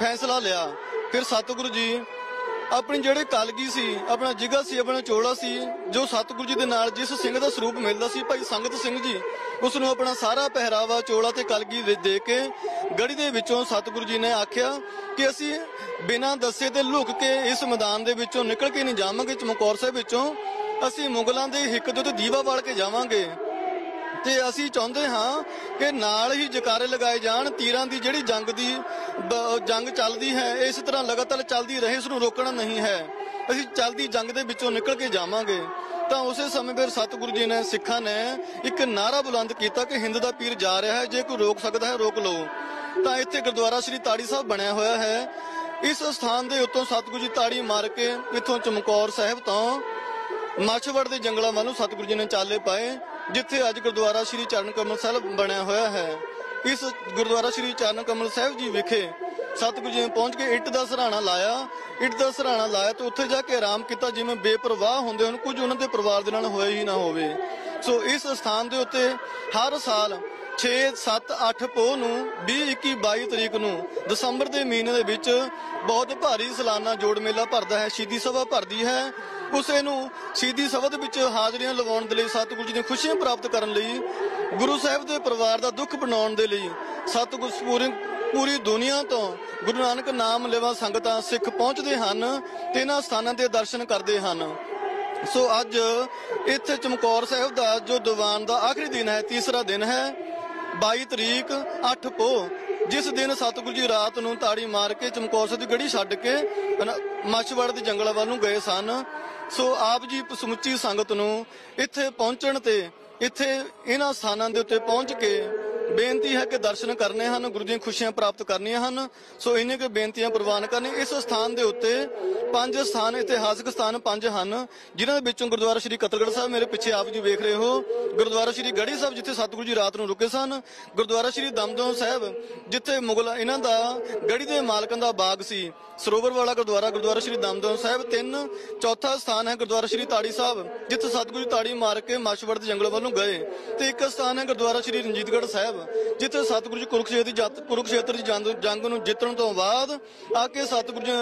ਫੈਸਲਾ ਲਿਆ। ਫਿਰ ਸਤਿਗੁਰੂ ਜੀ ਆਪਣੀ ਜਿਹੜੇ ਕਲਗੀ ਸੀ, ਆਪਣਾ ਜਿਗਾ ਸੀ, ਆਪਣਾ ਚੋਲਾ ਸੀ, ਜੋ ਸਤਿਗੁਰੂ ਜੀ ਦੇ ਨਾਲ ਜਿਸ ਸਿੰਘ ਦਾ ਸਰੂਪ ਮਿਲਦਾ ਸੀ ਭਾਈ ਸੰਗਤ ਸਿੰਘ ਜੀ, ਉਸ ਨੂੰ ਆਪਣਾ ਸਾਰਾ ਪਹਿਰਾਵਾ ਚੋਲਾ ਤੇ ਕਲਗੀ ਦੇ ਕੇ ਗੜੀ ਦੇ ਵਿੱਚੋਂ ਸਤਿਗੁਰੂ ਜੀ ਨੇ ਆਖਿਆ ਕਿ ਅਸੀਂ ਬਿਨਾਂ ਦੱਸੇ ਤੇ ਲੁਕ ਕੇ ਇਸ ਮੈਦਾਨ ਦੇ ਵਿੱਚੋਂ ਨਿਕਲ ਕੇ ਨਹੀਂ ਜਾਵਾਂਗੇ। ਚਮਕੌਰ ਸਾਹਿਬ ਵਿੱਚੋਂ ਅਸੀਂ ਮੁਗਲਾਂ ਦੇ ਹਿੱਕ ਦੇ ਉੱਤੇ ਦੀਵਾ ਬਾਲ ਕੇ ਜਾਵਾਂਗੇ ਤੇ ਅਸੀਂ ਚਾਹੁੰਦੇ ਹਾਂ ਕਿ ਨਾਲ ਹੀ ਜਕਾਰੇ ਲਗਾਏ ਜਾਣ। ਤੀਰਾਂ ਦੀ ਜਿਹੜੀ ਜੰਗ ਚੱਲਦੀ ਹੈ ਇਸ ਤਰ੍ਹਾਂ ਲਗਾਤਾਰ ਚੱਲਦੀ ਰਹੇ, ਇਸ ਨੂੰ ਰੋਕਣਾ ਨਹੀਂ ਹੈ। ਅਸੀਂ ਚੱਲਦੀ ਜੰਗ ਦੇ ਵਿੱਚੋਂ ਨਿਕਲ ਕੇ ਜਾਵਾਂਗੇ। ਤਾਂ ਉਸੇ ਸਮੇਂ ਫਿਰ ਸਤਿਗੁਰੂ ਜੀ ਨੇ ਸਿੱਖਾਂ ਨੇ ਇੱਕ ਨਾਰਾ ਬੁਲੰਦ ਕੀਤਾ ਕਿ ਹਿੰਦ ਦਾ ਪੀਰ ਜਾ ਰਿਹਾ ਹੈ, ਜੇ ਕੋਈ ਰੋਕ ਸਕਦਾ ਹੈ ਰੋਕ ਲਓ। ਤਾਂ ਇੱਥੇ ਗੁਰਦੁਆਰਾ ਸ੍ਰੀ ਤਾੜੀ ਸਾਹਿਬ ਬਣਿਆ ਹੋਇਆ ਹੈ। ਇਸ ਸਥਾਨ ਦੇ ਉੱਤੋਂ ਸਤਿਗੁਰੂ ਜੀ ਤਾੜੀ ਮਾਰ ਕੇ ਇੱਥੋਂ ਚਮਕੌਰ ਸਾਹਿਬ ਤੋਂ ਮਾਛਵੜ ਦੇ ਜੰਗਲਾਂ ਵੱਲੋਂ ਸਤਿਗੁਰੂ ਜੀ ਨੇ ਚਾਲੇ ਪਾਏ, ਜਿੱਥੇ ਅੱਜ ਗੁਰਦੁਆਰਾ ਸ੍ਰੀ ਚਰਨ ਕਮਲ ਸਾਹਿਬ ਬਣਿਆ ਹੋਇਆ ਹੈ। ਇਸ ਗੁਰਦੁਆਰਾ ਸ੍ਰੀ ਚਰਨ ਕਮਲ ਸਾਹਿਬ ਜੀ ਵਿਖੇ ਸਤਿਗੁਰੂ ਜੀ ਨੇ ਪਹੁੰਚ ਕੇ ਇੱਟ ਦਾ ਸਰਾਣਾ ਲਾਇਆ ਤੇ ਉੱਥੇ ਜਾ ਕੇ ਆਰਾਮ ਕੀਤਾ, ਜਿਵੇਂ ਬੇਪਰਵਾਹ ਹੁੰਦੇ ਹਨ, ਕੁਝ ਉਹਨਾਂ ਦੇ ਪਰਿਵਾਰ ਦੇ ਨਾਲ ਹੋਇਆ ਹੀ ਨਾ ਹੋਵੇ। ਸੋ ਇਸ ਸਥਾਨ ਦੇ ਉੱਤੇ ਹਰ ਸਾਲ 6, 7, 8 ਪੋਹ ਨੂੰ 20, 21, 22 ਤਰੀਕ ਨੂੰ ਦਸੰਬਰ ਦੇ ਮਹੀਨੇ ਦੇ ਵਿੱਚ ਬਹੁਤ ਭਾਰੀ ਸਾਲਾਨਾ ਜੋੜ ਮੇਲਾ ਭਰਦਾ ਹੈ, ਸ਼ਹੀਦੀ ਸਭਾ ਭਰਦੀ ਹੈ। ਉਸੇ ਨੂੰ ਸ਼ਹੀਦੀ ਸਭਾ ਦੇ ਵਿੱਚ ਹਾਜ਼ਰੀਆਂ ਲਵਾਉਣ ਦੇ ਲਈ, ਸਤਿਗੁਰੂ ਜੀ ਦੀਆਂ ਖੁਸ਼ੀਆਂ ਪ੍ਰਾਪਤ ਕਰਨ ਲਈ, ਗੁਰੂ ਸਾਹਿਬ ਦੇ ਪਰਿਵਾਰ ਦਾ ਦੁੱਖ ਬਣਾਉਣ ਦੇ ਲਈ ਸਤਿਗੁਰੂ ਪੂਰੀ ਦੁਨੀਆ ਤੋਂ ਗੁਰੂ ਨਾਨਕ ਨਾਮ ਲੈਵਾ ਸੰਗਤਾਂ ਸਿੱਖ ਪਹੁੰਚਦੇ ਹਨ ਤੇ ਇਹਨਾਂ ਸਥਾਨਾਂ ਦੇ ਦਰਸ਼ਨ ਕਰਦੇ ਹਨ। ਸੋ ਅੱਜ ਇੱਥੇ ਚਮਕੌਰ ਸਾਹਿਬ ਦਾ ਜੋ ਦੀਵਾਨ ਦਾ ਆਖਰੀ ਦਿਨ ਹੈ, ਤੀਸਰਾ ਦਿਨ ਹੈ, 22 ਤਰੀਕ 8 ਪੋਹ, ਜਿਸ ਦਿਨ ਸਤਿਗੁਰੂ ਜੀ ਰਾਤ ਨੂੰ ਤਾੜੀ ਮਾਰ ਕੇ ਚਮਕੌਰ ਸਾਹਿਬ ਦੀ ਗੜੀ ਛੱਡ ਕੇ ਮਾਛਵੜ ਦੇ ਜੰਗਲਾਂ ਵੱਲ ਨੂੰ ਗਏ ਸਨ। ਸੋ ਆਪ ਜੀ ਸਮੁੱਚੀ ਸੰਗਤ ਨੂੰ ਇੱਥੇ ਪਹੁੰਚਣ ਤੇ ਇੱਥੇ ਇਹਨਾਂ ਸਥਾਨਾਂ ਦੇ ਉੱਤੇ ਪਹੁੰਚ ਕੇ ਬੇਨਤੀ ਹੈ ਕਿ ਦਰਸ਼ਨ ਕਰਨੇ ਹਨ, ਗੁਰੂ ਦੀਆਂ ਖੁਸ਼ੀਆਂ ਪ੍ਰਾਪਤ ਕਰਨੀਆਂ ਹਨ। ਸੋ ਇੰਨੇ ਕੁ ਬੇਨਤੀਆਂ ਪ੍ਰਵਾਨ ਕਰਨੀਆਂ। ਇਸ ਸਥਾਨ ਦੇ ਉੱਤੇ 5 ਸਥਾਨ, ਇਤਿਹਾਸਕ ਸਥਾਨ 5 ਹਨ, ਜਿਨ੍ਹਾਂ ਦੇ ਵਿੱਚੋਂ ਗੁਰਦੁਆਰਾ ਸ੍ਰੀ ਕਤਲਗੜ੍ਹ ਸਾਹਿਬ ਮੇਰੇ ਪਿੱਛੇ ਆਪ ਜੀ ਵੇਖ ਰਹੇ ਹੋ, ਗੁਰਦੁਆਰਾ ਸ੍ਰੀ ਗੜੀ ਸਾਹਿਬ ਜਿੱਥੇ ਸਤਿਗੁਰੂ ਜੀ ਰਾਤ ਨੂੰ ਰੁਕੇ ਸਨ, ਗੁਰਦੁਆਰਾ ਸ੍ਰੀ ਦਮਦਮਾ ਸਾਹਿਬ ਜਿੱਥੇ ਮੁਗਲ ਇਹਨਾਂ ਦਾ ਗੜੀ ਦੇ ਮਾਲਕਾਂ ਦਾ ਬਾਗ ਸੀ, ਸਰੋਵਰ ਵਾਲਾ ਗੁਰਦੁਆਰਾ ਸ੍ਰੀ ਦਮਦਮਾ ਸਾਹਿਬ 3। ਚੌਥਾ ਸਥਾਨ ਹੈ ਗੁਰਦੁਆਰਾ ਸ੍ਰੀ ਤਾੜੀ ਸਾਹਿਬ, ਜਿੱਥੇ ਸਤਿਗੁਰੂ ਜੀ ਤਾੜੀ ਮਾਰ ਕੇ ਮਾਛਵੜ ਦੇ ਜੰਗਲ ਵੱਲੋਂ ਗਏ। ਤੇ ਇੱਕ ਸਥਾਨ ਹੈ ਗੁਰਦੁਆਰਾ ਸ੍ਰੀ ਰਣਜੀਤਗੜ੍ਹ ਸਾਹਿਬ, ਜਿੱਥੇ ਸਤਿਗੁਰੂ ਜੀ ਕੁਰੂਕਸ਼ੇਤਰ ਦੀ ਜੰਗ ਨੂੰ ਜਿੱਤਣ ਤੋਂ ਬਾਅਦ ਆ ਕੇ ਸਤਿਗੁਰੂ ਜੀ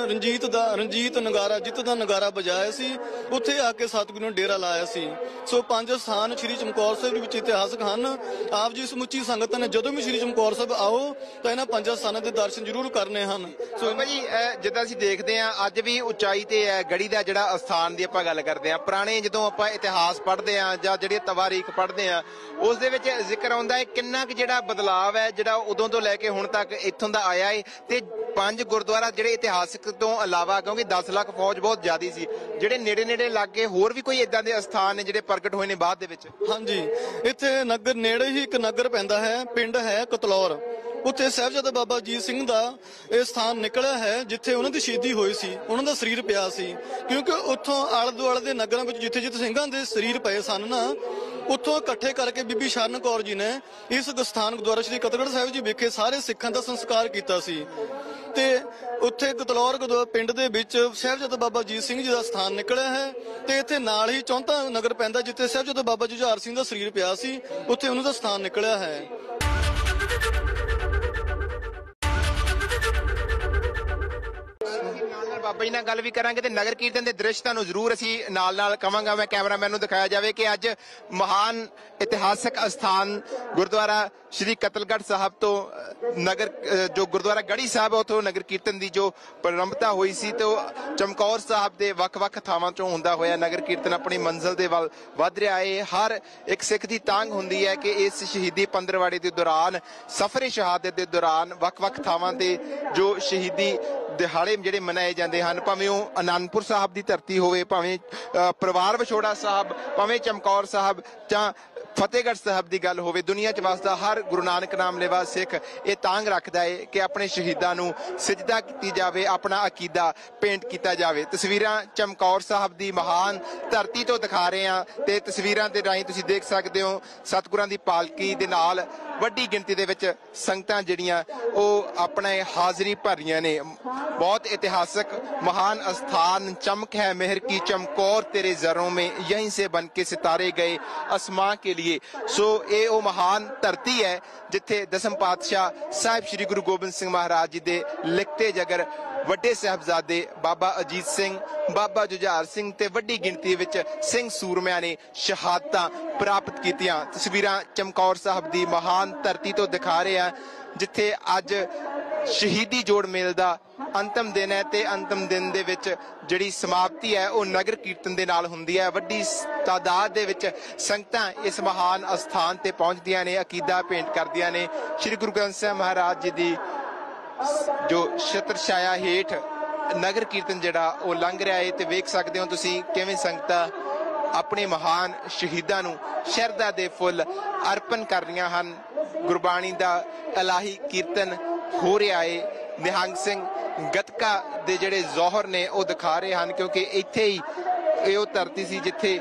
ਰਣਜੀਤ ਨਗਾਰਾ, ਜਿੱਤ ਦਾ ਨਗਾਰਾ ਵਜਾਇਆ ਸੀ, ਉੱਥੇ ਆ ਕੇ ਸਤਿਗੁਰੂ ਨੇ ਡੇਰਾ ਲਾਇਆ ਸੀ। ਸੋ 5 ਸਥਾਨ ਸ੍ਰੀ ਚਮਕੌਰ ਸਾਹਿਬ ਵਿੱਚ ਇਤਿਹਾਸਕ ਹਨ। ਆਪ ਜੀ ਸਮੁੱਚੀ ਸੰਗਤ ਨੇ ਜਦੋਂ ਵੀ ਸ੍ਰੀ ਚਮਕੌਰ ਸਾਹਿਬ ਆਓ ਤਾਂ ਇਹਨਾਂ 5 ਸਥਾਨਾਂ ਦੇ ਦਰਸ਼ਨ ਜ਼ਰੂਰ ਕਰਨੇ ਹਨ। ਸੋ ਭਾਜੀ ਜਿੱਦਾਂ ਅਸੀਂ ਦੇਖਦੇ ਹਾਂ ਅੱਜ ਵੀ ਉਚਾਈ ਤੇ ਹੈ ਗੜੀ ਦਾ ਜਿਹੜਾ ਅਸਥਾਨ ਦੀ ਆਪਾਂ ਗੱਲ ਕਰਦੇ ਹਾਂ, ਪੁਰਾਣੇ ਜਦੋਂ ਆਪਾਂ ਇਤਿਹਾਸ ਪੜ੍ਹਦੇ ਹਾਂ ਜਾਂ ਜਿਹੜੀ ਤਵਾਰੀਖ ਪੜ੍ਹਦੇ ਹਾਂ ਉਸ ਦੇ ਵਿੱਚ ਜ਼ਿਕਰ ਆਉਂਦਾ ਹੈ ਕਿੰਨਾ ਕੁ ਜਿਹੜਾ ਬਦਲਾਵ ਹੈ ਜਿਹੜਾ ਉਦੋਂ ਤੋਂ ਲੈ ਕੇ ਹੁਣ ਤੱਕ ਇੱਥੋਂ ਦਾ ਆਇਆ ਹੈ ਤੇ 5 ਗੁਰਦੁਆਰਾ ਜਿਹੜੇ ਇਤਿਹਾਸਕ ਤੋਂ ਇਲਾਵਾ, ਕਿਉਂਕਿ 10 ਲੱਖ ਫੌਜ ਬਹੁਤ ਜ਼ਿਆਦੀ ਸੀ, ਜਿਹੜੇ ਨੇੜੇ ਨੇੜੇ ਲਾਗੇ ਹੋਰ ਵੀ ਕੋਈ ਇਦਾਂ ਦੇ ਅਸਥਾਨ ਨੇ ਜਿਹੜੇ ਪ੍ਰਗਟ ਹੋਏ ਨੇ ਬਾਅਦ ਦੇ ਵਿੱਚ? ਹਾਂਜੀ, ਇੱਥੇ ਨਗਰ ਨੇੜੇ ਹੀ ਇੱਕ ਨਗਰ ਪੈਂਦਾ ਹੈ, ਪਿੰਡ ਹੈ ਕਤਲੌਰ। ਉੱਥੇ ਸਾਹਿਬਜ਼ਾਦਾ ਬਾਬਾ ਅਜੀਤ ਸਿੰਘ ਦਾ ਇਹ ਸਥਾਨ ਨਿਕਲਿਆ ਹੈ ਜਿੱਥੇ ਉਹਨਾਂ ਦੀ ਸ਼ਹੀਦੀ ਹੋਈ ਸੀ, ਉਹਨਾਂ ਦਾ ਸਰੀਰ ਪਿਆ ਸੀ। ਕਿਉਂਕਿ ਉੱਥੋਂ ਆਲੇ ਦੁਆਲੇ ਦੇ ਨਗਰਾਂ ਵਿੱਚ ਜਿੱਥੇ ਜਿੱਥੇ ਸਿੰਘਾਂ ਦੇ ਸਰੀਰ ਪਏ ਸਨ ਨਾ, ਉੱਥੋਂ ਇਕੱਠੇ ਕਰਕੇ ਬੀਬੀ ਸ਼ਰਨ ਕੌਰ ਜੀ ਨੇ ਇਸ ਸਥਾਨ ਗੁਰਦੁਆਰਾ ਸ਼੍ਰੀ ਕਤਲਗੜ੍ਹ ਸਾਹਿਬ ਜੀ ਵਿਖੇ ਸਾਰੇ ਸਿੱਖਾਂ ਦਾ ਸੰਸਕਾਰ ਕੀਤਾ ਸੀ। ਤੇ ਉੱਥੇ ਕਤਲੌਰ ਪਿੰਡ ਦੇ ਵਿੱਚ ਸਾਹਿਬਜ਼ਾਦਾ ਬਾਬਾ ਅਜੀਤ ਸਿੰਘ ਜੀ ਦਾ ਸਥਾਨ ਨਿਕਲਿਆ ਹੈ ਤੇ ਇੱਥੇ ਨਾਲ ਹੀ ਚੌਂਤਾ ਨਗਰ ਪੈਂਦਾ ਜਿੱਥੇ ਸਾਹਿਬਜ਼ਾਦਾ ਬਾਬਾ ਜੁਝਾਰ ਸਿੰਘ ਦਾ ਸਰੀਰ ਪਿਆ ਸੀ, ਉੱਥੇ ਉਹਨਾਂ ਦਾ ਸਥਾਨ ਨਿਕਲਿਆ ਹੈ। ਬਾਬਾ ਜੀ ਨਾਲ ਗੱਲ ਵੀ ਕਰਾਂਗੇ ਤੇ ਨਗਰ ਕੀਰਤਨ ਦੇ ਦ੍ਰਿਸ਼ ਤੁਹਾਨੂੰ ਜ਼ਰੂਰ ਅਸੀਂ ਨਾਲ ਨਾਲ ਕਵਾਂਗਾ, ਮੈਂ ਕੈਮਰਾਮੈਨ ਨੂੰ ਦਿਖਾਇਆ ਜਾਵੇ ਕਿ ਅੱਜ ਮਹਾਨ ਇਤਿਹਾਸਕ ਅਸਥਾਨ ਗੁਰਦੁਆਰਾ ਸ਼੍ਰੀ ਕਤਲਗੜ੍ਹ ਸਾਹਿਬ ਤੋਂ ਨਗਰ ਜੋ ਗੁਰਦੁਆਰਾ ਗੜੀ ਸਾਹਿਬ ਉੱਥੋਂ ਨਗਰ ਕੀਰਤਨ ਦੀ ਜੋ ਪ੍ਰਾਰੰਭਤਾ ਹੋਈ ਸੀ ਤੇ ਉਹ ਚਮਕੌਰ ਸਾਹਿਬ ਦੇ ਵੱਖ-ਵੱਖ ਥਾਵਾਂ ਚੋਂ ਹੁੰਦਾ ਹੋਇਆ ਨਗਰ ਕੀਰਤਨ ਆਪਣੀ ਮੰਜ਼ਿਲ ਦੇ ਵੱਲ ਵੱਧ ਰਿਹਾ ਹੈ। ਹਰ ਇੱਕ ਸਿੱਖ ਦੀ ਤਾਂਘ ਹੁੰਦੀ ਹੈ ਕਿ ਇਸ ਸ਼ਹੀਦੀ ਪੰਦਰਵਾੜੇ ਦੇ ਦੌਰਾਨ, ਸਫ਼ਰੇ ਸ਼ਹਾਦਤ ਦੇ ਦੌਰਾਨ ਵੱਖ-ਵੱਖ ਥਾਵਾਂ ਤੇ ਜੋ ਸ਼ਹੀਦੀ ਦਿਹਾੜੇ ਜਿਹੜੇ ਮਨਾਏ ਜਾਂਦੇ ਹਨ, ਭਾਵੇਂ ਉਹ ਅਨੰਦਪੁਰ ਸਾਹਿਬ ਦੀ ਧਰਤੀ ਹੋਵੇ, ਭਾਵੇਂ ਪਰਿਵਾਰ ਵਿਛੋੜਾ ਸਾਹਿਬ, ਭਾਵੇਂ ਚਮਕੌਰ ਸਾਹਿਬ ਜਾਂ ਫਤਿਹਗੜ੍ਹ ਸਾਹਿਬ ਦੀ ਗੱਲ ਹੋਵੇ, ਦੁਨੀਆ 'ਚ ਵਸਦਾ ਹਰ ਗੁਰੂ ਨਾਨਕ ਨਾਮ ਲੈਵਾ ਸਿੱਖ ਇਹ ਤਾਂਘ ਰੱਖਦਾ ਹੈ ਕਿ ਆਪਣੇ ਸ਼ਹੀਦਾਂ ਨੂੰ ਸਿਜਦਾ ਕੀਤੀ ਜਾਵੇ, ਆਪਣਾ ਅਕੀਦਾ ਪੇਂਟ ਕੀਤਾ ਜਾਵੇ। ਤਸਵੀਰਾਂ ਚਮਕੌਰ ਸਾਹਿਬ ਦੀ ਮਹਾਨ ਧਰਤੀ ਤੋਂ ਦਿਖਾ ਰਹੇ ਹਾਂ ਤੇ ਤਸਵੀਰਾਂ ਦੇ ਰਾਹੀਂ ਤੁਸੀਂ ਦੇਖ ਸਕਦੇ ਹੋ ਸਤਿਗੁਰਾਂ ਦੀ ਪਾਲਕੀ ਦੇ ਨਾਲ ਵੱਡੀ ਗਿਣਤੀ ਦੇ ਵਿੱਚ ਸੰਗਤਾਂ ਜਿਹੜੀਆਂ ਉਹ ਆਪਣੇ ਹਾਜ਼ਰੀ ਭਰ ਰਹੀਆਂ ਨੇ। ਬਹੁਤ ਇਤਿਹਾਸਕ महान स्थान चमक है मेहर की चमकौर तेरे जरों में यहीं से बन के सितारे गए आसमां के लिए। सो ये वो महान धरती है जिथे दसम पातशाह साहिब श्री गुरु गोबिंद सिंह महाराज जी दे लिखते जगर ਵੱਡੇ ਸਾਹਿਬਜ਼ਾਦੇ ਬਾਬਾ ਅਜੀਤ ਸਿੰਘ, ਬਾਬਾ ਜੁਝਾਰ ਸਿੰਘ ਤੇ ਵੱਡੀ ਗਿਣਤੀ ਵਿੱਚ ਸਿੰਘ ਸੂਰਮਿਆਂ ਨੇ ਸ਼ਹਾਦਤਾਂ ਪ੍ਰਾਪਤ ਕੀਤੀਆਂ। ਤਸਵੀਰਾਂ ਚਮਕੌਰ ਸਾਹਿਬ ਦੀ ਮਹਾਨ ਧਰਤੀ ਤੋਂ ਦਿਖਾ ਰਹੇ ਆ ਜਿੱਥੇ ਅੱਜ ਸ਼ਹੀਦੀ ਜੋੜ ਮੇਲ ਦਾ ਅੰਤਮ ਦਿਨ ਹੈ ਤੇ ਅੰਤਮ ਦਿਨ ਦੇ ਵਿੱਚ ਜਿਹੜੀ ਸਮਾਪਤੀ ਹੈ ਉਹ ਨਗਰ ਕੀਰਤਨ ਦੇ ਨਾਲ ਹੁੰਦੀ ਹੈ। ਵੱਡੀ ਤਾਦਾਦ ਦੇ ਵਿੱਚ ਸੰਗਤਾਂ ਇਸ ਮਹਾਨ ਅਸਥਾਨ ਤੇ ਪਹੁੰਚਦੀਆਂ ਨੇ, ਅਕੀਦਾ ਭੇਂਟ ਕਰਦੀਆਂ ਨੇ। ਸ਼੍ਰੀ ਗੁਰੂ ਗ੍ਰੰਥ ਸਾਹਿਬ ਮਹਾਰਾਜ ਜੀ ਦੀ जो छत्र छाया हेठ नगर कीर्तन जिहड़ा वो लंघ रहा है ते वेख सकते हो तुसीं किवें संगतां अपने महान शहीदां नूं शरधा दे फुल अर्पण कर रहीआं हन। गुरबाणी दा इलाही कीर्तन हो रहा है। निहंग सिंह गतका दे जिहड़े जौहर ने वो दिखा रहे हैं क्योंकि इत्थे ही ये धरती सी जिथे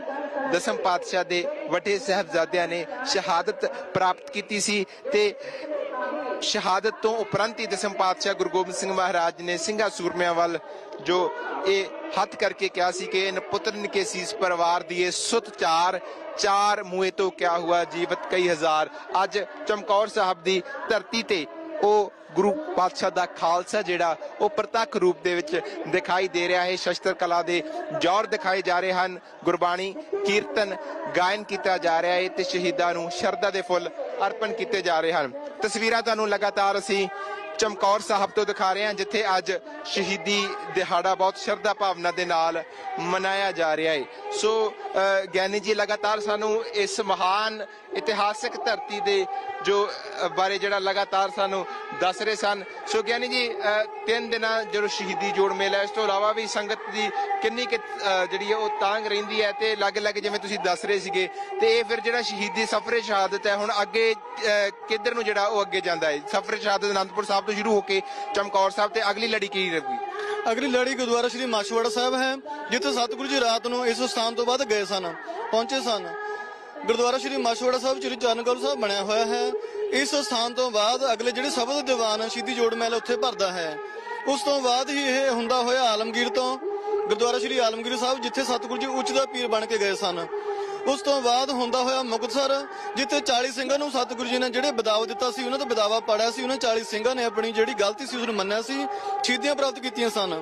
दसम पातशाह दे वड्डे साहिबजादियां ने शहादत प्राप्त की सी ते शहादत तो उपरंत ही दसम पातशाह गुरु गोबिंद सिंह महाराज ने सिंघा सूरमिया वाल जो ये हथ करके क्या सी कि इन पुत्रन के सीस परिवार दिए सुत चार चार मुए तो क्या हुआ जीवत कई हजार। अज चमकौर साहब दी धरती ते ओ गुरु पातशाह दा खालसा जिहड़ा वो प्रतख रूप दे विच दिखाई दे रहा है। शस्त्र कला दे जौर दिखाए जा रहे हैं, गुरबाणी कीर्तन गायन किया जा रहा है ते शहीदां नूं शरधा दे फुल अर्पण किए जा रहे हैं। तस्वीरां तुहानूं लगातार असीं चमकौर साहब तो दिखा रहे हैं जिथे अज शहीदी दिहाड़ा बहुत श्रद्धा भावना दे नाल मनाया जा रहा है। सो ज्ञानी जी लगातार सानू इस महान इतिहासक धरती दे जो बारे जड़ा लगातार सानू दस रहे सन। सो ज्ञानी जी 3 दिन जो शहीदी जोड़ मेला इस तो इलावा भी संगत की किन्नी जी तांग रही है ते अलग अलग जिवें तुसीं दस रहे सीगे ते फिर जिहड़ा शहीदी सफरे शहादत है हुण अगे किधर नूं जिहड़ा वो अगे जांदा है? सफरे शहादत आनंदपुर साहब तो शुरू होके चमकौर साहब ते अगली लड़ी की रहूगी? अगली लड़ी गुरुद्वारा श्री माछवाड़ा साहब है जिथे सतगुरु जी रात नूं इस स्थान तो बाद गए सन, पहुंचे सन। गुरुद्वारा श्री माछवाड़ा साहब श्री चरण कौर साहब बनया हुआ है। इस स्थान तो बाद अगले जिहड़े शबद दीवान शहीदी जोड़ मेल उत्थे भरदा है। उस तो बाद ही यह हुंदा होया आलमगीर तो गुरुद्वारा श्री आलमगीर साहब जिथे सतगुरु जी उच्च दा पीर बन के गए सन। उस तो बाद हुंदा होया मुक्तसर जिथे 40 ਸਿੰਘਾਂ ਨੂੰ सतगुरु जी ने ਜਿਹੜੇ ਬਦਾਵਾ ਦਿੱਤਾ ਸੀ ਉਹਨਾਂ ਦਾ ਬਦਾਵਾ ਪੜਿਆ ਸੀ। ਉਹਨਾਂ 40 ਸਿੰਘਾਂ ਨੇ ਆਪਣੀ ਜਿਹੜੀ ਗਲਤੀ ਸੀ ਉਸ ਨੂੰ ਮੰਨਿਆ ਸੀ, ਸ਼ਹੀਦੀਆਂ ਪ੍ਰਾਪਤ ਕੀਤੀਆਂ ਸਨ।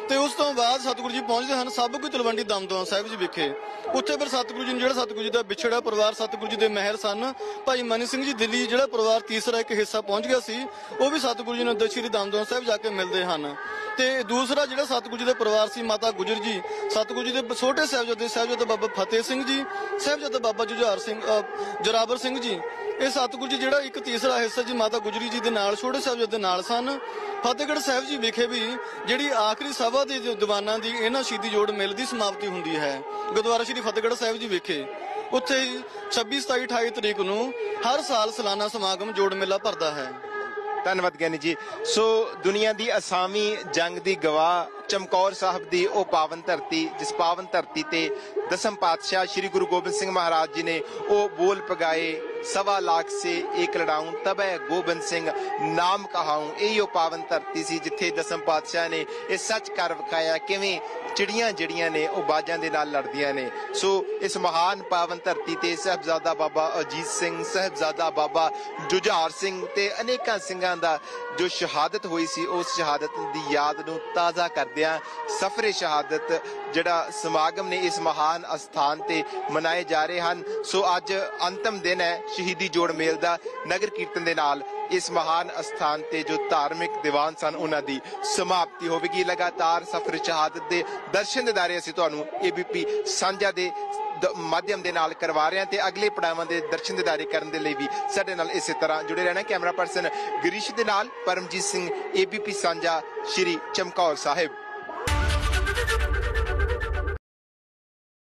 ਤੇ ਉਸ ਤੋਂ ਬਾਅਦ ਸਤਿਗੁਰੂ ਜੀ ਪਹੁੰਚਦੇ ਹਨ ਸਭ ਕੋਈ ਤਲਵੰਡੀ ਦਮਦਮਾ ਸਾਹਿਬ ਜੀ ਵਿਖੇ। ਉੱਥੇ ਫਿਰ ਸਤਿਗੁਰੂ ਜੀ ਨੇ ਜਿਹੜਾ ਸਤਿਗੁਰੂ ਜੀ ਦਾ ਵਿਛੜਾ ਪਰਿਵਾਰ ਸਤਿਗੁਰੂ ਜੀ ਦੇ ਮਹਿਰ ਸਨ ਭਾਈ ਮਨੀ ਸਿੰਘ ਜੀ ਦਿੱਲੀ ਜਿਹੜਾ ਪਰਿਵਾਰ ਤੀਸਰਾ ਇੱਕ ਹਿੱਸਾ ਪਹੁੰਚ ਗਿਆ ਸੀ ਉਹ ਵੀ ਸਤਿਗੁਰੂ ਜੀ ਨੂੰ ਸ਼੍ਰੀ ਦਮਦਮਾ ਸਾਹਿਬ ਜਾ ਕੇ ਮਿਲਦੇ ਹਨ। ਤੇ ਦੂਸਰਾ ਜਿਹੜਾ ਸਤਿਗੁਰੂ ਜੀ ਦਾ ਪਰਿਵਾਰ ਸੀ ਮਾਤਾ ਗੁਜਰ ਜੀ, ਸਤਿਗੁਰੂ ਜੀ ਦੇ ਛੋਟੇ ਸਾਹਿਬਜ਼ਾਦੇ ਬਾਬਾ ਫਤਿਹ ਸਿੰਘ ਜੀ, ਸਾਹਿਬਜ਼ਾਦਾ ਬਾਬਾ ਜੁਝਾਰ ਸਿੰਘ ਜੋਰਾਵਰ ਸਿੰਘ ਜੀ ਇਹ ਸਤਿਗੁਰੂ ਜੀ ਜਿਹੜਾ ਇੱਕ ਤੀਸਰਾ ਹਿੱਸਾ ਜੀ ਮਾਤਾ ਗੁਜਰੀ ਜੀ ਦੇ ਨਾਲ ਛੋਟੇ ਸਾਹਿਬਜ਼ਾਦੇ ਨਾਲ ਸਨ। ਫਤਿਹਗੜ੍ਹ ਸਾਹਿਬ ਜੀ ਵਿਖੇ ਵੀ ਜਿਹੜੀ ਆਖਰੀ ਸਭਾ ਦੇ ਦੀਵਾਨਾਂ ਦੀ ਇਹਨਾਂ ਸ਼ਹੀਦੀ ਜੋੜ ਮੇਲ ਦੀ ਸਮਾਪਤੀ ਹੁੰਦੀ ਹੈ ਗੁਰਦੁਆਰਾ ਸ਼੍ਰੀ ਫਤਿਹਗੜ੍ਹ ਸਾਹਿਬ ਜੀ ਵਿਖੇ। ਉੱਥੇ ਹੀ 26, 27, 28 ਤਰੀਕ ਨੂੰ ਹਰ ਸਾਲ ਸਾਲਾਨਾ ਸਮਾਗਮ ਜੋੜ ਮੇਲਾ ਭਰਦਾ ਹੈ। ਧੰਨਵਾਦ ਗਿਆਨੀ ਜੀ। ਸੋ ਦੁਨੀਆ ਦੀ ਅਸਾਮੀ ਜੰਗ ਦੀ ਗਵਾਹ ਚਮਕੌਰ ਸਾਹਿਬ ਦੀ ਉਹ ਪਾਵਨ ਧਰਤੀ, ਜਿਸ ਪਾਵਨ ਧਰਤੀ ਤੇ ਦਸਮ ਪਾਤਸ਼ਾਹ श्री गुरु गोबिंद सिंह महाराज जी ने वो बोल पगाए 1.25 लाख से एक लड़ाऊं तब है गोबिंद सिंह नाम कहाऊं। यही पावन धरती सी जिथे दसम पातशाह ने ये सच कर विखाया किवें चिड़ियां जड़ियां ने वो बाजां दे नाल लड़दियां ने। सो इस महान पावन धरती ते साहिबजादा बाबा अजीत सिंह, साहिबजादा बाबा जुझार सिंह ते अनेकां सिंघां दा जो शहादत हुई सी उस शहादत दी याद नूं ताज़ा करदियां सफरे शहादत ਜਿਹੜਾ ਸਮਾਗਮ ਨੇ ਇਸ ਮਹਾਨ ਅਸਥਾਨ ਤੇ ਮਨਾਏ ਜਾ ਰਹੇ ਹਨ। ਸੋ ਅੱਜ ਅੰਤਮ ਦਿਨ ਹੈ ਸ਼ਹੀਦੀ ਜੋੜ ਮੇਲ ਦਾ। ਨਗਰ ਕੀਰਤਨ ਦੇ ਨਾਲ ਇਸ ਮਹਾਨ ਅਸਥਾਨ ਤੇ ਜੋ ਧਾਰਮਿਕ ਦੀਵਾਨ ਸਨ ਉਹਨਾਂ ਦੀ ਸਮਾਪਤੀ ਹੋਵੇਗੀ। ਲਗਾਤਾਰ ਸਫਰ ਸ਼ਹਾਦਤ ਦੇ ਦਰਸ਼ਨ ਦਿਦਾਰੇ ਅਸੀਂ ਤੁਹਾਨੂੰ ABP ਸਾਂਝਾ ਦੇ ਮਾਧਿਅਮ ਦੇ ਨਾਲ ਕਰਵਾ ਰਹੇ ਹਾਂ ਤੇ ਅਗਲੇ ਪੜਾਵਾਂ ਦੇ ਦਰਸ਼ਨ ਦਿਦਾਰੇ ਕਰਨ ਦੇ ਲਈ ਵੀ ਸਾਡੇ ਨਾਲ ਇਸੇ ਤਰ੍ਹਾਂ ਜੁੜੇ ਰਹਿਣਾ। ਕੈਮਰਾ ਪਰਸਨ ਗਿਰੀਸ਼ ਦੇ ਨਾਲ ਪਰਮਜੀਤ ਸਿੰਘ, ABP ਸਾਂਝਾ, ਸ਼੍ਰੀ ਚਮਕੌਰ ਸਾਹਿਬ।